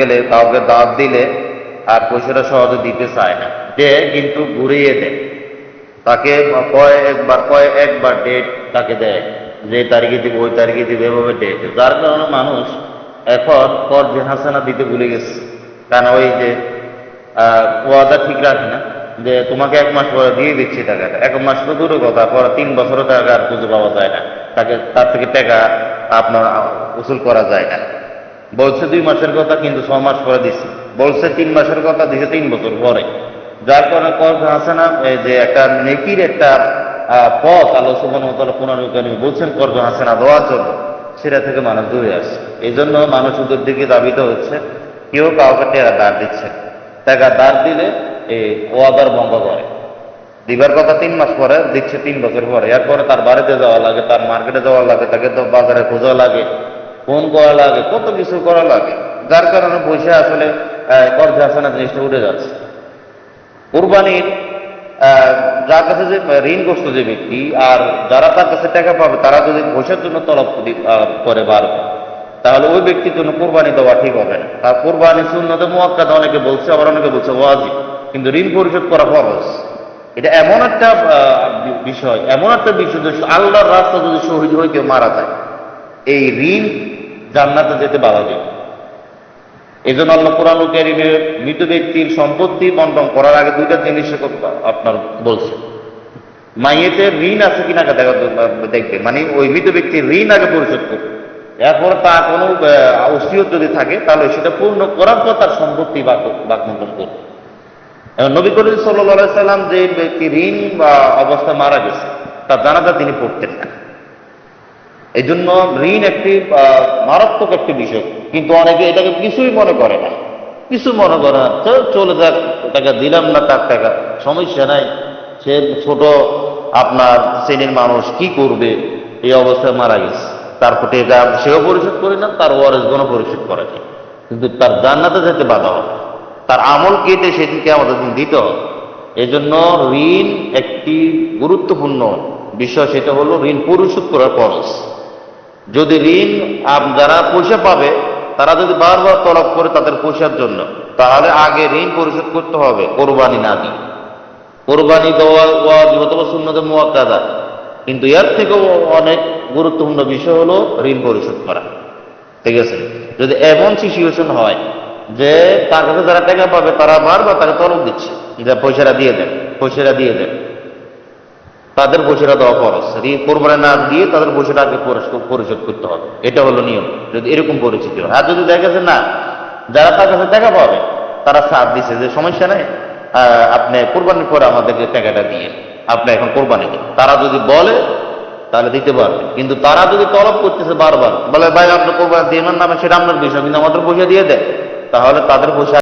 গেলে কাউকে দাওয়াত দিলে আর পয়সাটা সহজে দিতে চায় না, দেয় কিন্তু ঘুরিয়ে দেয়। তাকে কয়েকবার ডেট তাকে দেয়, যে তারিখে দিব ওই তারিখে দিব, এভাবে ডেট, যার কারণে মানুষ এখন কর্জ হাসানা দিতে ভুলে গেছে। কারণ ওই যে ওয়াদা ঠিক রাখে না, যে তোমাকে 1 মাস পরে দিয়ে দিচ্ছি টাকাটা, 1 মাস তো দূরের কথা, পরে 3 বছরও টাকা আর খুঁজে পাওয়া যায় না, তাকে তার থেকে টাকা আপনার উসুল করা যায় না। বলছে 2 মাসের কথা, কিন্তু 6 মাস পরে দিচ্ছে। বলছে 3 মাসের কথা, দিছে 3 বছর পরে। যার কারণে কর্জ হাসানা যে একটা নেকির একটা পথ আল্লাহ সুবহানাহু ওয়া তাআলা পুনরুক্তি বলছেন কর্জ হাসানা দেওয়ার জন্য, সেটা থেকে মানুষ দূরে আসে। এই জন্য মানুষ ওদের দিকে দাবিত হচ্ছে, কেউ কাউকে টাকা ধার দিচ্ছে। টাকা ধার দিলে এই ওয়াদার ভঙ্গ করে, দিবার কথা 3 মাস পরে দিচ্ছে 3 বছর পরে। এরপরে তার বাড়িতে যাওয়া লাগে, তার মার্কেটে যাওয়া লাগে, তাকে তো বাজারে খোঁজা লাগে, ফোন করা লাগে, কত কিছু করা লাগে। যার কারণে পয়সা আসলে কর্জ হাসানা জিনিসটা উঠে যাচ্ছে। কোরবানির যার কাছে যে ঋণগ্রস্ত যে ব্যক্তি আর যারা তার কাছে টাকা পাবে, তারা যদি পয়সার জন্য তলব করে বারবার, তাহলে ওই ব্যক্তির জন্য কোরবানি দেওয়া ঠিক হবে না। তার কোরবানি সুন্নতে মুআক্কাদা অনেকে বলছে, আবার অনেকে বলছে ওয়াজিব, কিন্তু ঋণ পরিশোধ করা ফরজ। এটা এমন একটা বিষয়, এমন একটা বিষয় যে আল্লাহর রাস্তা যদি শহীদ হয়ে কেউ মারা যায়, এই ঋণ জান্নাতে যেতে বাধা দেবে। এই জন্য আল্লাহ কোরআনুল কারীমে মৃত ব্যক্তির সম্পত্তি বন্টন করার আগে 2টা জিনিস আপনার বলছে। মাইয়েতের ঋণ আছে কিনা দেখবে, মানে ওই মৃত ব্যক্তির ঋণ আগে পরিশোধ করবে, এরপর তার কোনো ওসিয়ত যদি থাকে তাহলে সেটা পূর্ণ করার পর তার সম্পত্তি বাকবন্টন করবে। এবং নবী করিম সাল্লাল্লাহু আলাইহি সাল্লাম যে ব্যক্তি ঋণ বা অবস্থা মারা গেছে, তার জানাজা তিনি পড়তেন না। এই জন্য ঋণ একটি মারাত্মক একটি বিষয়, কিন্তু অনেকে এটাকে কিছুই মনে করে না, কিছু মনে করে না, চলে যাক, টাকা দিলাম না, তার টাকা সমস্যা নাই, সে ছোট আপনার শ্রেণীর মানুষ, কি করবে, এই অবস্থায় মারা গেছে, তারপর টাকা সেও পরিশোধ করে না, তার ওয়ারিসগণও পরিশোধ করে না, কিন্তু তার জান্নাতে যেতে বাধা হবে, তার আমল কেটে সেদিনকে আমাদের দিন দিতে হবে। এই জন্য ঋণ একটি গুরুত্বপূর্ণ বিষয়, সেটা হলো ঋণ পরিশোধ করার খরচ। যদি ঋণ যারা পয়সা পাবে, তারা যদি বারবার তলব করে তাদের পয়সার জন্য, তাহলে আগে ঋণ পরিশোধ করতে হবে কোরবানি না দিয়ে। কোরবানি দেওয়া ওয়াজিব অথবা সুন্নতে মুআক্কাদা, কিন্তু এর থেকেও অনেক গুরুত্বপূর্ণ বিষয় হলো ঋণ পরিশোধ করা। ঠিক আছে, যদি এমন সিচুয়েশন হয় যে তার কাছে যারা টাকা পাবে তারা বারবার তাকে তলব দিচ্ছে যে পয়সাটা দিয়ে দেন, পয়সাটা দিয়ে দেন, তাদের পয়সাটা দেওয়া খরচ, কোরবানি না দিয়ে তাদের পয়সাটা আগে পরিশোধ করতে হবে। এটা হলো নিয়ম, যদি এরকম পরিস্থিতি হয়। আর যদি দেখা যাচ্ছে না, যারা তার কাছে টাকা পাবে তারা সাথ দিচ্ছে যে সমস্যা নেই, আপনি কোরবানির পরে আমাদেরকে টাকাটা দিয়ে আপনি এখন কোরবানি দেন, তারা যদি বলে তাহলে দিতে পারবে। কিন্তু তারা যদি তলব করতেছে বারবার, বলে ভাই আপনি কোরবানি দিয়ে নামে, সেটা আপনার বিষয়, কিন্তু আমাদের পয়সা দিয়ে দেয়, তাহলে তাদের পয়সা